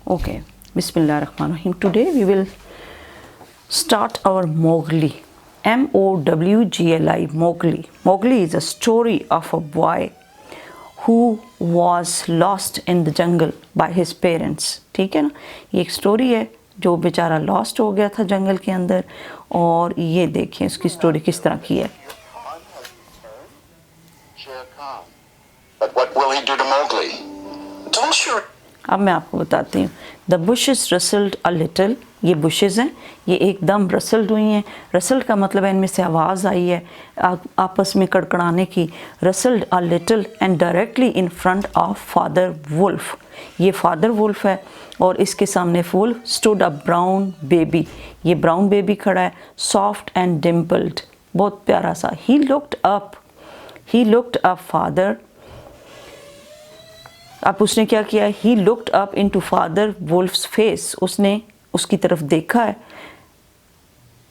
Okay, Bismillahirrahmanirrahim. Today we will start our Mowgli. Mowgli. Mowgli. Mowgli is a story of a boy who was lost in the jungle by his parents. ठीक है ना, ये एक story है जो बेचारा lost हो गया था जंगल के अंदर, और ये देखिए उसकी स्टोरी किस तरह की है. But what will he do to Mowgli? Don't you? अब मैं आपको बताती हूँ. The bushes rustled a little. ये बुशेस हैं, ये एकदम रसल्ड हुई हैं. रसल्ड का मतलब है इनमें से आवाज़ आई है आपस में कड़कड़ाने की. Rustled a little and directly in front of Father Wolf. ये फादर वुल्फ है और इसके सामने full stood a brown baby. ये ब्राउन बेबी खड़ा है, सॉफ्ट एंड डिम्पल्ड, बहुत प्यारा सा. He looked up Father. अब उसने क्या किया? He looked up into Father Wolf's face. उसने उसकी तरफ देखा है.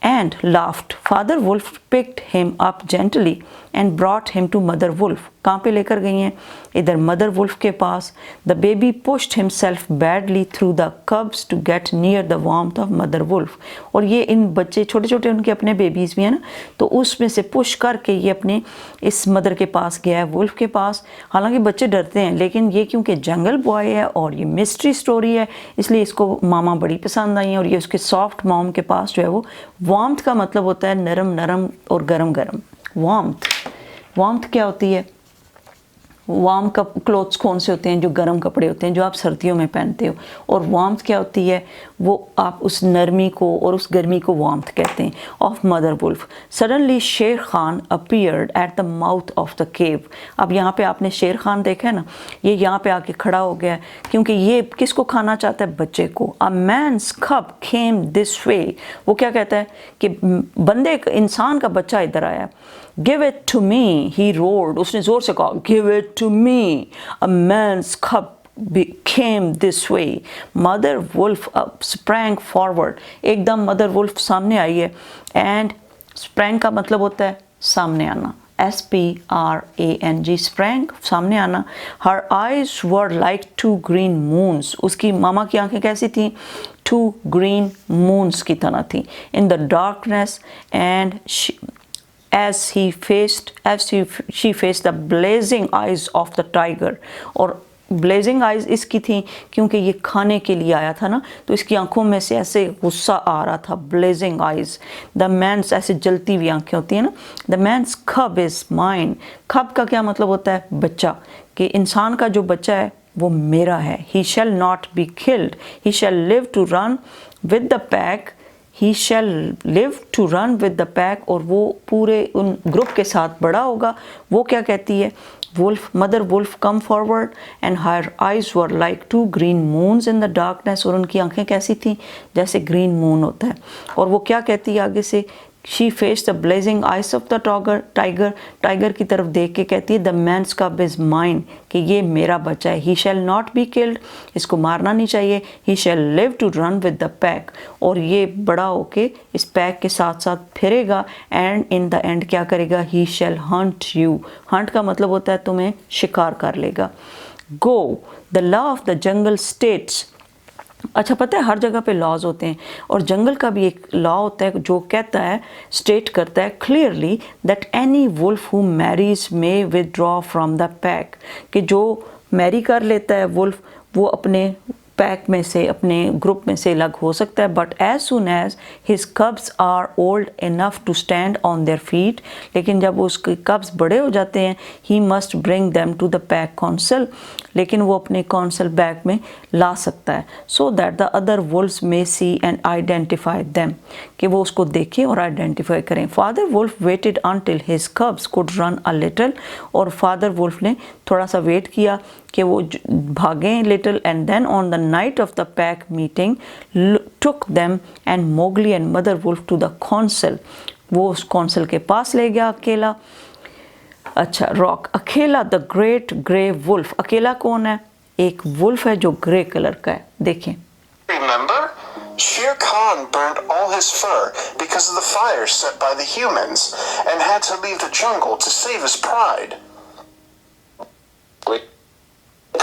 And laughed. Father Wolf picked him up gently and brought him to mother wolf. कहाँ पे लेकर गई हैं? इधर मदर वुल्फ के पास. The baby pushed himself badly through the cubs to get near the warmth of Mother Wolf. और ये इन बच्चे छोटे छोटे उनके अपने बेबीज़ भी हैं ना, तो उसमें से पुश करके ये अपने इस मदर के पास गया है, वुल्फ के पास. हालांकि बच्चे डरते हैं, लेकिन ये क्योंकि जंगल बॉय है और ये मिस्ट्री स्टोरी है, इसलिए इसको मामा बड़ी पसंद आई हैं. और ये उसके सॉफ्ट मॉम के पास जो है वो, वार्मथ का मतलब होता है नरम नरम और गरम गरम. वार्मथ क्या होती है? वार्म का क्लोथ्स कौन से होते हैं? जो गर्म कपड़े होते हैं जो आप सर्दियों में पहनते हो. और वार्मथ क्या होती है? वो आप उस नरमी को और उस गर्मी को वार्मथ कहते हैं. Of Mother wolf. Suddenly Shere Khan appeared at the mouth of the cave. अब यहाँ पे आपने शेर खान देखा है ना, ये यहाँ पे आके खड़ा हो गया है क्योंकि ये किसको खाना चाहता है? बच्चे को. अ मैन्स कब केम दिस वे. वो क्या कहता है कि बंदे इंसान का बच्चा इधर आया. Give it to me, he roared. उसने जोर से कहा, give it to me. A man's cub came this way. Mother wolf sprang forward. एकदम mother wolf सामने आई है. And sprang का मतलब होता है सामने आना. SPRANG, sprang, सामने आना. Her eyes were like two green moons. उसकी मामा की आंखें कैसी थी? Two green moons की तरह थी. In the darkness, and as she faced the blazing eyes of the tiger. और blazing eyes इसकी थी क्योंकि ये खाने के लिए आया था ना, तो इसकी आंखों में से ऐसे गुस्सा आ रहा था. blazing eyes. the man's, ऐसे जलती हुई आंखें होती है ना. the man's cub is mine. cub का क्या मतलब होता है? बच्चा. कि इंसान का जो बच्चा है वो मेरा है. he shall not be killed. he shall live to run with the pack. He shall live to run with the pack. और वो पूरे उन ग्रुप के साथ बड़ा होगा. वो क्या कहती है? Wolf, mother wolf come forward and her eyes were like two green moons in the darkness. और उनकी आंखें कैसी थी? जैसे ग्रीन मून होता है. और वो क्या कहती है आगे से? She faced the blazing eyes of the tiger. Tiger की तरफ देख के कहती है, the man's cub is mine. कि ये मेरा बच्चा है. He shall not be killed. इसको मारना नहीं चाहिए. He shall live to run with the pack. और ये बड़ा होके इस पैक के साथ साथ फिरेगा. And in the end क्या करेगा? He shall hunt you. Hunt का मतलब होता है तुम्हें शिकार कर लेगा. Go. The law of the jungle states. अच्छा, पता है हर जगह पे लॉज होते हैं और जंगल का भी एक लॉ होता है जो कहता है, स्टेट करता है clearly that any wolf who marries may withdraw from the pack. कि जो मैरी कर लेता है वुल्फ, वो अपने पैक में से, अपने ग्रुप में से अलग हो सकता है. But as soon as his cubs are old enough to stand on their feet. लेकिन जब उसके कब्स बड़े हो जाते हैं, he must bring them to the pack council. लेकिन वो अपने काउंसिल बैग में ला सकता है. So that the other wolfs may see and identify them. कि वो उसको देखें और आइडेंटिफाई करें. Father wolf waited until his cubs could run a little. और फादर वुल्फ ने थोड़ा सा वेट किया कि वो भागें little. And then on the night of the pack meeting took them and Mowgli and mother wolf to the council. वो उस काउंसिल के पास ले गया अकेला. अच्छा, रॉक. अकेला द ग्रेट ग्रे वुल्फ. अकेला कौन है? एक वुल्फ है जो ग्रे कलर का है. देखें. Remember? Shere Khan burned all his fur because of the fire set by the humans and had to leave the jungle to save his pride.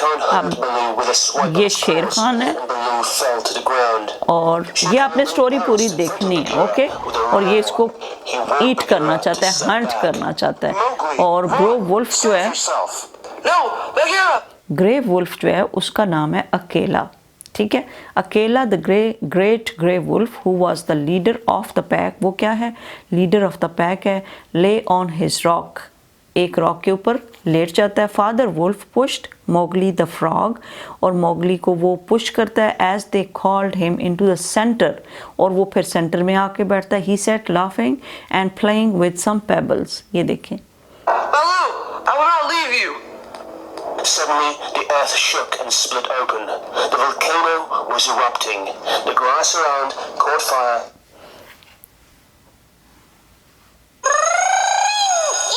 Khan hugged Baloo with a swipe ये of his शेर paws, Khan है and Baloo fell to the ground. और ये आपने story पूरी देखनी है, okay. और ये इसको ईट करना चाहता है, हंट करना चाहता है। और ग्रो वुल्फ जो है, yourself. No, Bagheera! Grey wolf जो है उसका नाम है अकेला, ठीक है। Akela the great grey wolf who was the leader of the pack, वो क्या है, लीडर ऑफ द पैक है। ले ऑन हिज रॉक, एक रॉक के ऊपर लेट जाता है। Father wolf pushed Mowgli the frog, और मोगली को वो पुश करता है। As they called him into the centre, और वो फिर सेंटर में आके बैठता है। He sat laughing and playing with some pebbles, ये देखें। Baloo, I will not leave you! Suddenly, the earth shook and split open. The volcano was erupting. The grass around caught fire.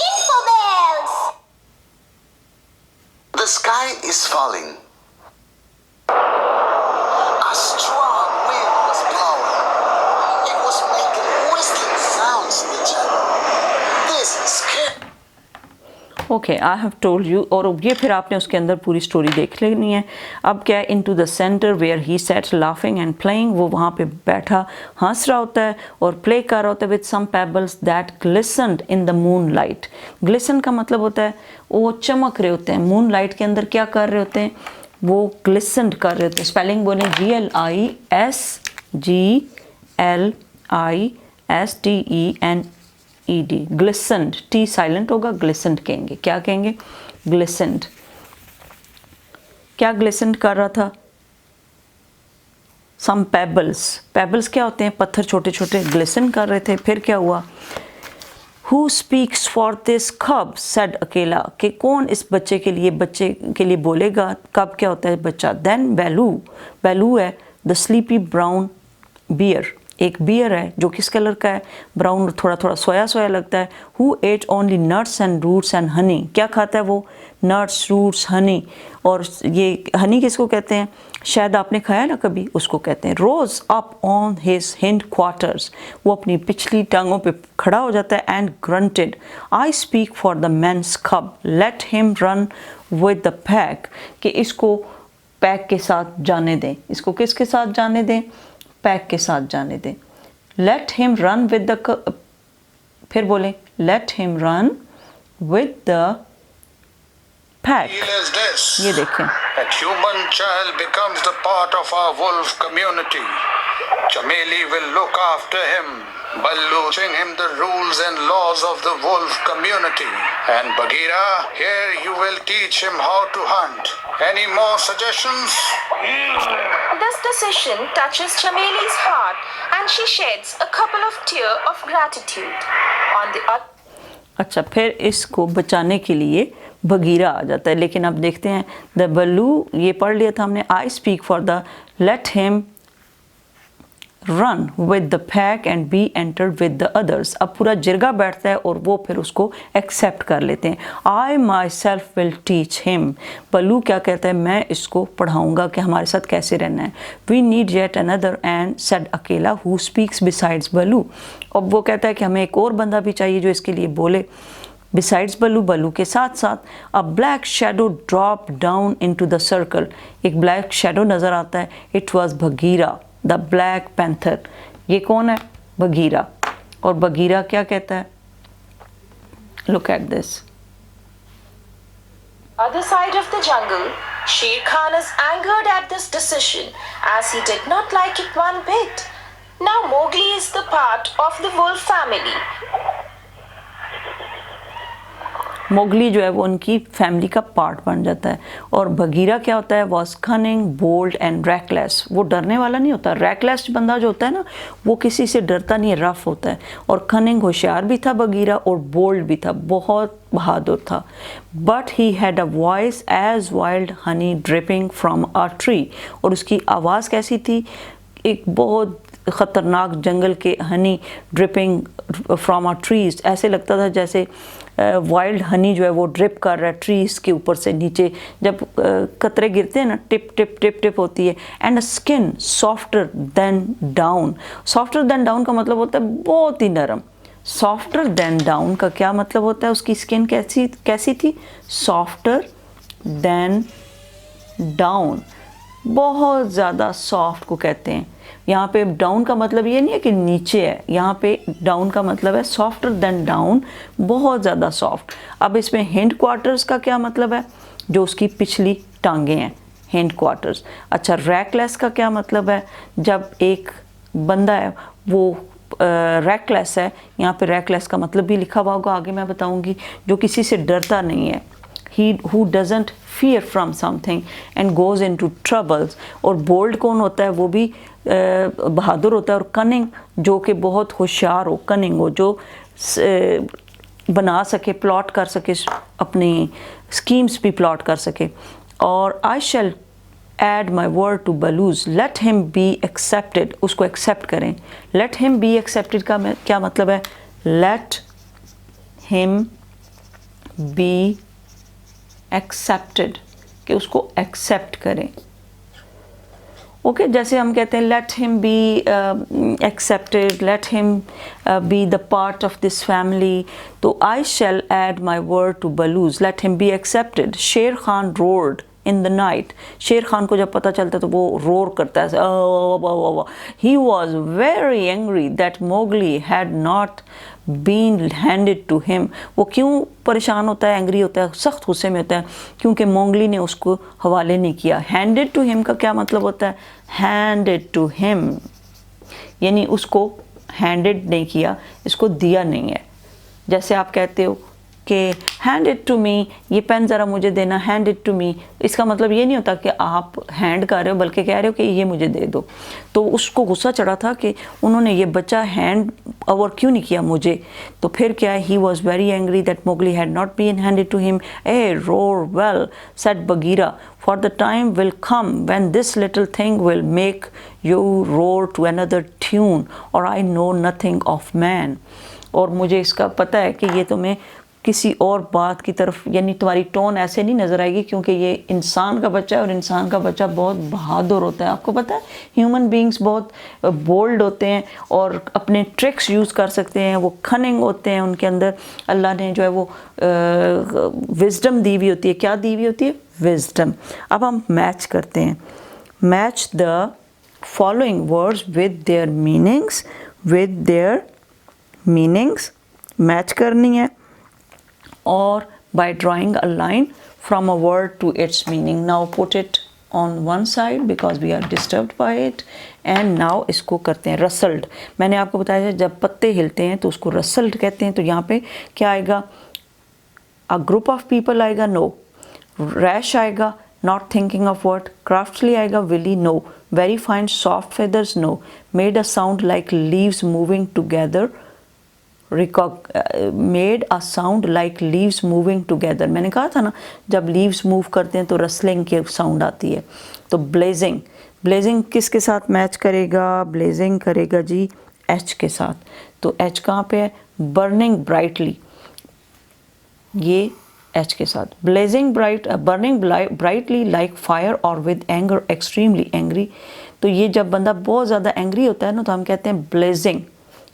Infobells! The sky is falling. A strong wind was blowing. It was making whistling sounds in the jungle. This scared okay, I have told you. और ये फिर आपने उसके अंदर पूरी story देख लेनी है। अब क्या है, into the centre where he sat laughing and playing, वो वहाँ पे बैठा हंस रहा होता है और प्ले कर रहा होता है with some pebbles that glistened in the moonlight. Glisten का मतलब होता है वो चमक रहे होते हैं। मून लाइट के अंदर क्या कर रहे होते हैं, वो ग्लिसनड कर रहे होते हैं। स्पेलिंग बोले GLISGLISTENED, ग्लिसनड, टी साइलेंट होगा, ग्लिसनड कहेंगे। क्या कहेंगे, ग्लिसनड। क्या ग्लिसनड कर रहा था, सम पेबल्स। पेबल्स क्या होते हैं, पत्थर छोटे छोटे, ग्लिसन कर रहे थे। फिर क्या हुआ, हु स्पीक्स फॉर दिस कब, सेड अकेला, कि कौन इस बच्चे के लिए बोलेगा। कब क्या होता है, बच्चा। देन बैलू, बैलू है द स्लीपी ब्राउन बियर, एक बियर है जो किस कलर का है, ब्राउन, थोड़ा थोड़ा सोया सोया लगता है। Who ate only nuts and roots and honey, क्या खाता है वो, नट्स, रूट्स, हनी। और ये हनी किसको कहते हैं, शायद आपने खाया ना कभी, उसको कहते हैं। Rose up on his hind quarters, वो अपनी पिछली टांगों पे खड़ा हो जाता है। And grunted, I speak for the man's cub, let him run with the pack, कि इसको पैक के साथ जाने दें। इसको किसके साथ जाने दें, पैक के साथ जाने दें। Late him run with the, फिर बोले late him run with the pack. is this. ये देखें, A human child becomes the part of our wolf community. Chameli will look after him, Ballu teaching him the rules and laws of the wolf community. And Bagheera, here you will teach him how to hunt. Any more suggestions? This decision touches Chameli's heart and she sheds a couple of tears of gratitude. On the other अच्छा, फिर इसको बचाने के लिए Bagheera आ जाता है। लेकिन अब देखते हैं, द बल्लू, ये पढ़ लिया था हमने, I speak for the, let him run with the pack and be enter with the others. अब पूरा जिरगा बैठता है और वो फिर उसको एक्सेप्ट कर लेते हैं। I myself will teach him, Baloo क्या कहता है, मैं इसको पढ़ाऊँगा कि हमारे साथ कैसे रहना है। We need yet another and said Akela who speaks besides Baloo. अब वो कहता है कि हमें एक और बंदा भी चाहिए जो इसके लिए बोले, बिसाइड्स बल्लू, बल्लू के साथ साथ। अ black shadow drop down into the circle, एक ब्लैक शेडो नज़र आता है। It was Bagheera the black panther, ये कौन है, बगीरा। और बगीरा क्या कहता है, look at this. other side of the jungle, Sher Khan is angered at this decision as he did not like it one bit. Now Mowgli is the part of the wolf family. Mowgli जो है वो उनकी family का part बन जाता है। और Bagheera क्या होता है, was cunning, bold and reckless, वो डरने वाला नहीं होता। रैकलेस बंदा जो होता है ना, वो किसी से डरता नहीं है, रफ होता है। और कनिंग, होशियार भी था बगीरा, और बोल्ड भी था, बहुत बहादुर था। But he had a voice as wild honey dripping from a tree, और उसकी आवाज़ कैसी थी, एक बहुत ख़तरनाक जंगल के Honey dripping from a trees, ऐसे लगता था जैसे वाइल्ड हनी जो है वो ड्रिप कर रहा है ट्रीज़ के ऊपर से नीचे। जब कतरे गिरते हैं ना, टिप टिप टिप टिप होती है। And skin softer than down, softer than down का मतलब होता है बहुत ही नरम। सॉफ्टर देन डाउन का क्या मतलब होता है, उसकी स्किन कैसी थी, सॉफ्टर देन डाउन, बहुत ज़्यादा सॉफ्ट को कहते हैं। यहाँ पे डाउन का मतलब ये नहीं है कि नीचे है, यहाँ पे डाउन का मतलब है सॉफ्टर देन डाउन, बहुत ज़्यादा सॉफ्ट। अब इसमें हिंड क्वार्टर्स का क्या मतलब है? जो उसकी पिछली टांगें हैं, हिंड क्वार्टर्स। अच्छा, रैकलेस का क्या मतलब है? जब एक बंदा है वो रैकलेस है, यहाँ पे रैकलेस का मतलब भी लिखा हुआ होगा, आगे मैं बताऊंगी। जो किसी से डरता नहीं है, he who doesn't fear from something and goes into troubles। और बोल्ड कौन होता है? वो भी बहादुर होता है। और कनिंग, जो कि बहुत होशियार हो, कनिंग हो, जो बना सके, प्लॉट कर सके, अपनी स्कीम्स भी प्लॉट कर सके। और I shall add my word to Baloo's, let him be accepted, उसको एक्सेप्ट करें। लेट हिम बी एक्सेप्टेड का क्या मतलब है? लेट हिम बी एक्सेप्टेड, कि उसको एक्सेप्ट करें। ओके, जैसे हम कहते हैं let him be accepted, let him be the part of this family. तो I shall add my word to Baloo's, let him be accepted. Shere Khan roared in the night, Shere Khan को जब पता चलता है तो वो roar करता है। He was very angry that Mowgli had not been handed to him. वो क्यों परेशान होता है, एंग्री होता है, सख्त गुस्से में होता है? क्योंकि मोगली ने उसको हवाले नहीं किया। हैंडेड टू हिम का क्या मतलब होता है? हैंडेड टू हिम यानी उसको हैंडेड नहीं किया, इसको दिया नहीं है। जैसे आप कहते हो कि हैंड इट टू मी, ये पेन ज़रा मुझे देना, हैंड इट टू मी। इसका मतलब ये नहीं होता कि आप हैंड कर रहे हो, बल्कि कह रहे हो कि ये मुझे दे दो। तो उसको गुस्सा चढ़ा था कि उन्होंने ये बच्चा हैंड ओवर क्यों नहीं किया मुझे। तो फिर क्या है? He was very angry that Mowgli had not been handed to him. A roar well said Bagheera, for the time will come when this little thing will make you roar to another tune, or I know nothing of man। और मुझे इसका पता है कि ये तुम्हें किसी और बात की तरफ, यानी तुम्हारी टोन ऐसे नहीं नज़र आएगी, क्योंकि ये इंसान का बच्चा है और इंसान का बच्चा बहुत बहादुर होता है। आपको पता है ह्यूमन बींग्स बहुत बोल्ड होते हैं और अपने ट्रिक्स यूज़ कर सकते हैं, वो खनिंग होते हैं, उनके अंदर अल्लाह ने जो है वो विजडम दी हुई होती है। क्या दी हुई होती है? विजडम। अब हम मैच करते हैं। Match the following words with their meanings, with their meanings match करनी है, और by drawing a line from a word to its meaning। Now put it on one side because we are disturbed by it, and now इसको करते हैं rustled। मैंने आपको बताया जब पत्ते हिलते हैं तो उसको rustled कहते हैं। तो यहाँ पे क्या आएगा? a group of people आएगा, no। rash आएगा, not thinking of what। craftily आएगा, willy, no। very fine soft feathers, no। made a sound like leaves moving together, made a sound like leaves moving together. मैंने कहा था ना, जब leaves move करते हैं तो रसलिंग की साउंड आती है। तो ब्लेजिंग, ब्लेजिंग किसके साथ मैच करेगा? ब्लेजिंग करेगा जी एच के साथ। तो एच कहाँ पे है? बर्निंग ब्राइटली, ये एच के साथ। Blazing bright, burning brightly like fire और विद एंगर एक्सट्रीमली एंग्री। तो ये जब बंदा बहुत ज़्यादा एंग्री होता है ना, तो हम कहते हैं blazing,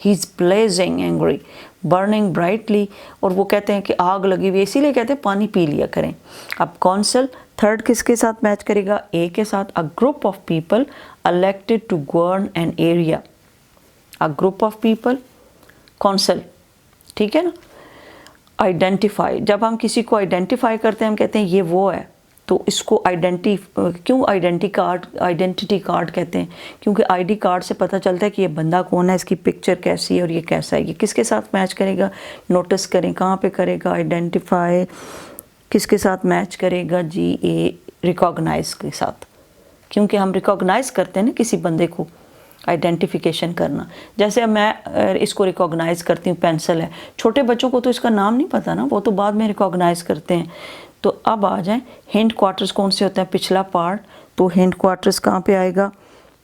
he is blazing angry. Burning brightly, और वो कहते हैं कि आग लगी हुई, इसीलिए कहते हैं पानी पी लिया करें। अब कौंसल थर्ड किसके साथ मैच करेगा? ए के साथ। A group of people elected to govern an area. A group of people, council, ठीक है ना। आइडेंटिफाई, जब हम किसी को आइडेंटिफाई करते हैं हम कहते हैं ये वो है। तो इसको क्यों आइडेंटिटी कार्ड कहते हैं? क्योंकि आईडी कार्ड से पता चलता है कि ये बंदा कौन है, इसकी पिक्चर कैसी है और ये कैसा है। ये किसके साथ मैच करेगा? नोटिस करें कहाँ पे करेगा? आइडेंटिफाई किसके साथ मैच करेगा जी? ए रिकॉग्नाइज के साथ, क्योंकि हम रिकॉग्नाइज करते हैं ना किसी बंदे को, आइडेंटिफिकेशन करना। जैसे अब मैं इसको रिकॉग्नाइज करती हूँ, पेंसिल है। छोटे बच्चों को तो इसका नाम नहीं पता ना, वो तो बाद में रिकॉग्नाइज करते हैं। तो अब आ जाएं, हिंड क्वार्टर्स कौन से होते हैं? पिछला पार्ट। तो हिंड क्वार्टर्स कहाँ पे आएगा,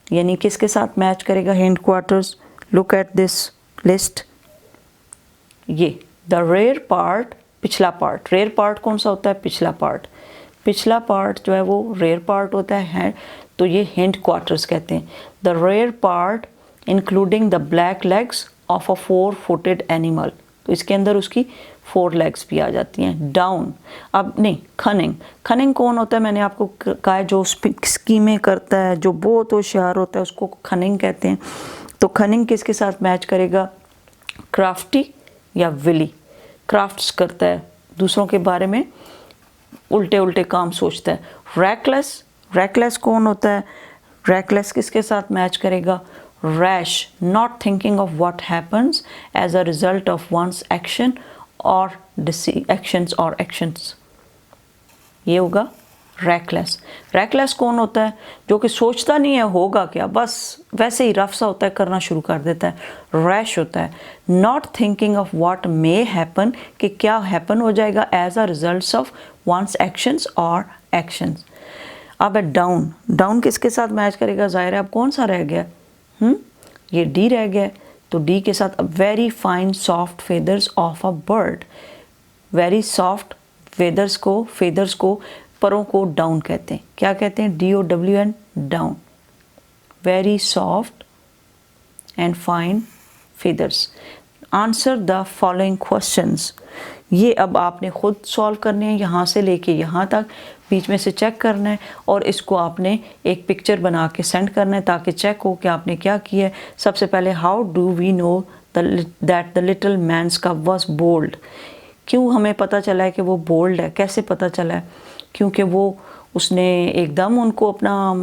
यानी किसके साथ मैच करेगा hind quarters? Look at this list. ये द रेयर पार्ट, पिछला पार्ट। रेयर पार्ट कौन सा होता है? पिछला पार्ट। पिछला पार्ट जो है वो रेयर पार्ट होता है, तो ये हिंड क्वार्टर्स कहते हैं। The rear part including the black legs of a 4-footed animal. तो इसके अंदर उसकी 4 legs भी आ जाती हैं। डाउन, अब नहीं, खनिंग, खनिंग कौन होता है, मैंने आपको कहा है जो स्कीमें करता है, जो बहुत होशियार होता है उसको खनिंग कहते हैं। तो खनिंग किसके साथ मैच करेगा, क्राफ्टी या विली। क्राफ्ट्स करता है, दूसरों के बारे में उल्टे उल्टे काम सोचता है। रैकलेस, रैकलेस कौन होता है, रैकलेस किसके साथ मैच करेगा, rash, not thinking of what happens as a result of one's action और एक्शंस, ये होगा रैकलेस। रैकलेस कौन होता है, जो कि सोचता नहीं है होगा क्या, बस वैसे ही रफ सा होता है, करना शुरू कर देता है। रैश होता है not thinking of what may happen, कि क्या हैपन हो जाएगा as a result of one's actions और एक्शंस। अब है डाउन, डाउन किसके साथ मैच करेगा, जाहिर है अब कौन सा रह गया, ये डी रह गया, तो डी के साथ very fine soft feathers of a bird. Very soft feathers को परों को डाउन कहते हैं, क्या कहते हैं, DOWN, down. Very soft and fine feathers. Answer the following questions, ये अब आपने खुद सॉल्व करने हैं, यहाँ से लेके यहाँ तक, बीच में से चेक करना है और इसको आपने एक पिक्चर बना के सेंड करना है ताकि चेक हो कि आपने क्या किया है। सबसे पहले, how do we know that the little man's cub was bold, क्यों हमें पता चला है कि वो बोल्ड है, कैसे पता चला है, क्योंकि वो उसने एकदम उनको अपना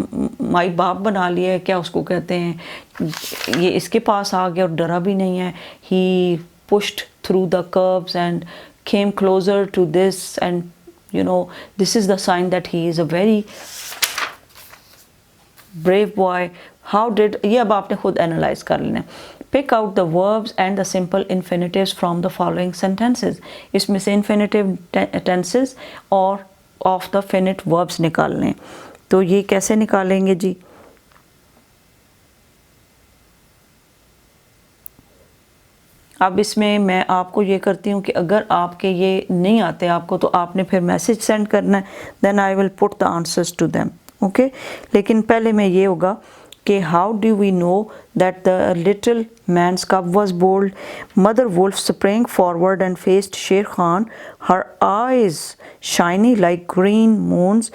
माई बाप बना लिया है, क्या उसको कहते हैं, ये इसके पास आ गया और डरा भी नहीं है। He pushed through the curves and came closer to this, and you know this is the sign that he is a very brave boy. How did, ये अब आपने खुद एनालाइज कर लेना है। Pick out the verbs and the simple infinitives from the following sentences, इसमें से infinitive tenses और ऑफ द फिनिट वर्ब्स निकालने हैं। तो ये कैसे निकालेंगे जी, अब इसमें मैं आपको ये करती हूँ कि अगर आपके ये नहीं आते आपको, तो आपने फिर मैसेज सेंड करना है, then I will put the answers to them, okay. लेकिन पहले में ये होगा कि how do we know that the little man's cub was bold. Mother wolf spring forward and faced Shere Khan, her eyes shiny like green moons,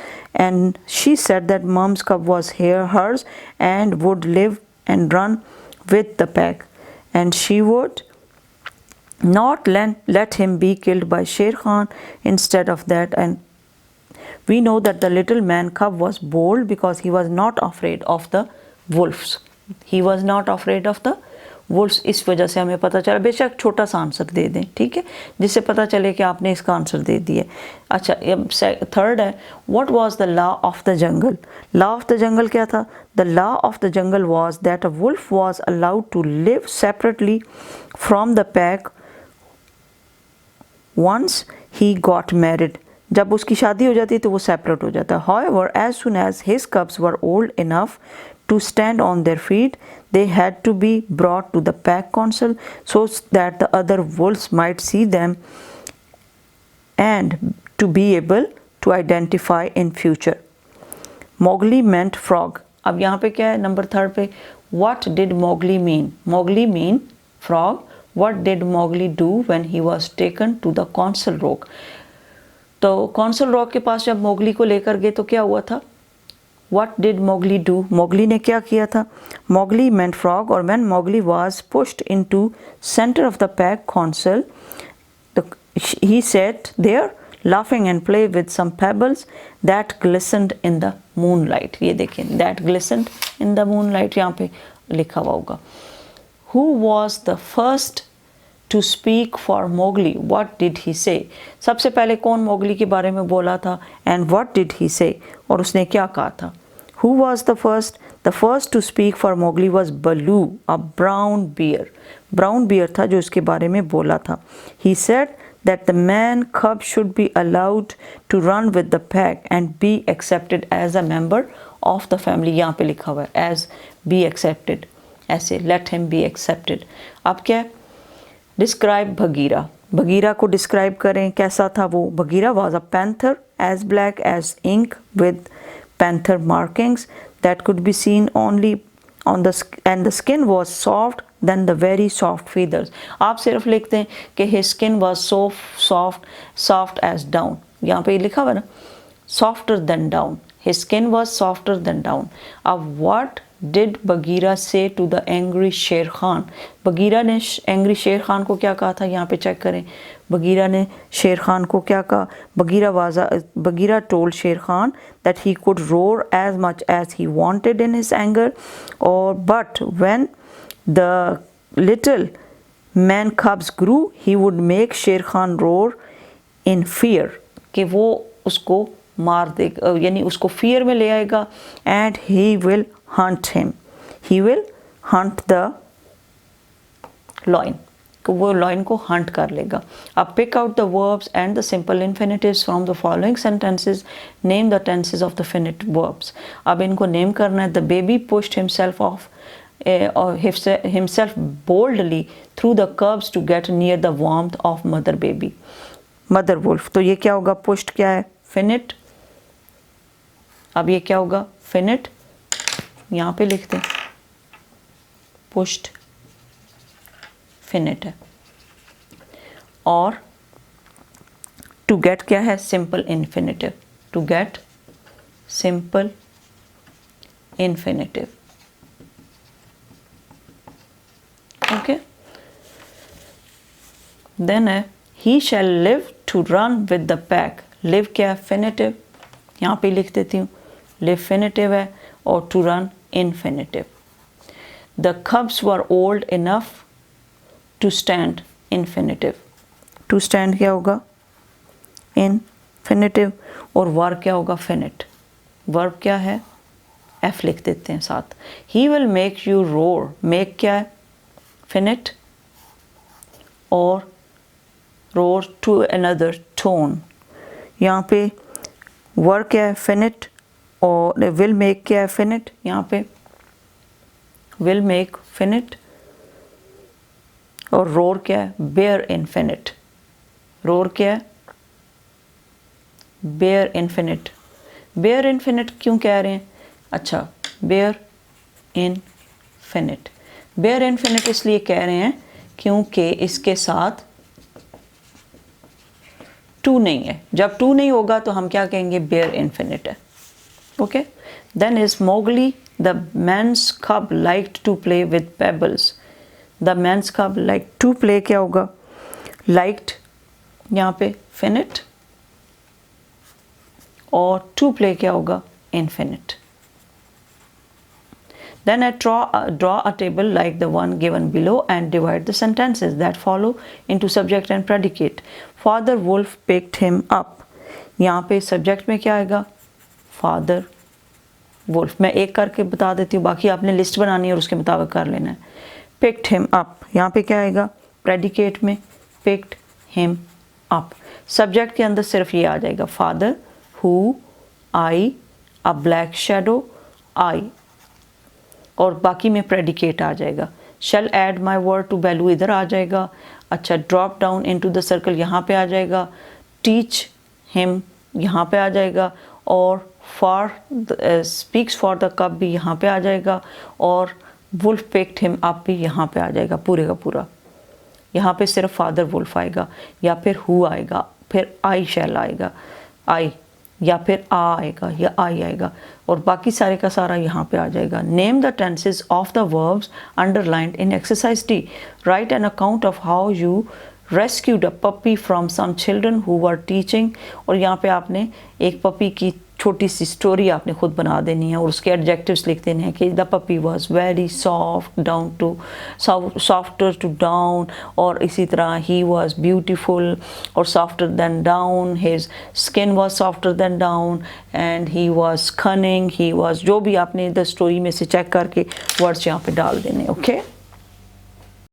and she said that mom's cub was hers and would live and run with the pack, and she would not let him be killed by Sher Khan instead of that. And we know that the little man cub was bold because he was not afraid of the wolves. He was not afraid of the wolves. इस वजह से हमें पता चला, बेशक छोटा सा answer दे दें, ठीक है, जिससे पता चले कि आपने इसका आंसर दे दिया। अच्छा, थर्ड है, what was the law of the jungle. Law of the jungle क्या था, the law of the jungle was that a wolf was allowed to live separately from the pack once he got married. जब उसकी शादी हो जाती है तो वो सेपरेट हो जाता है। However, as soon as his cubs were old enough to stand on their feet, they had to be brought to the pack council so that the other wolves might see them and to be able to identify in future. Mowgli meant frog. अब यहाँ पे क्या है, number third पे, what did Mowgli mean? Mowgli mean frog. What did Mowgli do when he was taken to the council rock? तो council rock के पास जब Mowgli को लेकर गए तो क्या हुआ था, What did Mowgli do? Mowgli ने क्या किया था, Mowgli meant frog, or when Mowgli was pushed into center of the pack council, he sat there laughing and play with some pebbles that glistened in the moonlight. ये देखें, that glistened in the moonlight, यहाँ पे लिखा हुआ होगा। Who was the first to speak for Mowgli? What did he say? सबसे पहले कौन मोगली के बारे में बोला था, and what did he say? और उसने क्या कहा था। Who was the first? The first to speak for Mowgli was Baloo, a brown bear. Brown bear था जो इसके बारे में बोला था। He said that the man cub should be allowed to run with the pack and be accepted as a member of the family. यहाँ पे लिखा हुआ है as be accepted, ऐसे let him be accepted। अब क्या है, डिस्क्राइब भगीरा। भगीरा को डिस्क्राइब करें, कैसा था वो। भगीरा was a panther as black as ink with panther markings that could be seen only on the and the skin was soft than the very soft feathers. आप सिर्फ लिखते हैं कि his skin was so soft as down. यहाँ पे लिखा हुआ ना softer than down. His skin was softer than down. अब what did Bagheera say to the angry Sher Khan? Bagheera ने एंग्री शेर खान को क्या कहा था? यहाँ पे चेक करें. बगीरा ने शेर खान को क्या कहा? Bagheera told Sher Khan that he could roar as much as he wanted in his anger, but when the little man cubs grew, he would make Sher Khan roar in fear. कि वो उसको मार देगा, यानी उसको fear में ले आएगा. And he will hunt him. He will hunt the loin. वो loin को hunt कर लेगा. अब pick out the verbs and the simple infinitives from the following sentences. Name the tenses of the finite verbs. अब इनको name करना है. The baby pushed himself himself boldly through the curbs to get near the warmth of mother wolf. तो ये क्या होगा? Pushed क्या है? Finite. अब ये क्या होगा? Finite. यहाँ पे लिखते हैं pushed finite है. और to get क्या है? Simple infinitive. To get simple infinitive. Okay. Then है he shall live to run with the pack. Live क्या है? Infinitive. यहाँ पे लिख देती हूँ live infinitive है और to run infinitive. The cubs were old enough to stand. Infinitive. To stand क्या होगा? Infinitive. और verb क्या होगा? Finite. Verb क्या है? F लिख देते हैं साथ. He will make you roar. Make क्या है? Finite. और roar to another tone. यहाँ पे verb क्या है? Finite. और will make क्या है? Finite. यहाँ पे will make finite. और roar क्या है? bare infinite. roar क्या है? bare infinite. bare infinite क्यों कह रहे हैं? अच्छा, bare infinite. bare infinite इसलिए कह रहे हैं क्योंकि इसके साथ to नहीं है. जब to नहीं होगा तो हम क्या कहेंगे? bare infinite है. Okay. Then is Mowgli, the man's cub, liked to play with pebbles. The man's cub liked to play क्या होगा? Liked यहाँ पे finite और to play क्या होगा? Infinite. Then I draw a table like the one given below and divide the sentences that follow into subject and predicate. Father Wolf picked him up. यहाँ पे subject में क्या आएगा? Father Wolf. मैं एक करके बता देती हूँ, बाकी आपने लिस्ट बनानी है और उसके मुताबिक कर लेना है. Picked him up. यहाँ पे क्या आएगा? Predicate में picked him up. Subject के अंदर सिर्फ ये आ जाएगा father, who, I, a black shadow, I. और बाकी में predicate आ जाएगा. Shall add my word to Baloo इधर आ जाएगा. अच्छा, drop down into the circle यहाँ पे आ जाएगा. Teach him यहाँ पे आ जाएगा. और for speaks for the cub भी यहाँ पे आ जाएगा. और wolf picked him up भी यहाँ पे आ जाएगा. पूरे का पूरा यहाँ पे सिर्फ father wolf आएगा, या फिर who आएगा, फिर I shall आएगा, I, या फिर आ आएगा, या I आएगा, और बाकी सारे का सारा यहाँ पे आ जाएगा. Name the tenses of the verbs underlined in exercise D. Write an account of how you rescued a puppy from some children who were teaching. और यहाँ पे आपने एक पपी की छोटी सी स्टोरी आपने खुद बना देनी है और उसके एडजेक्टिव्स लिख देने हैं कि the puppy was very soft down to softer to down, और इसी तरह ही वाज ब्यूटीफुल और softer than down, his skin was softer than down and he was cunning, he was, जो भी आपने द स्टोरी में से चेक करके वर्ड्स यहाँ पे डाल देने. ओके.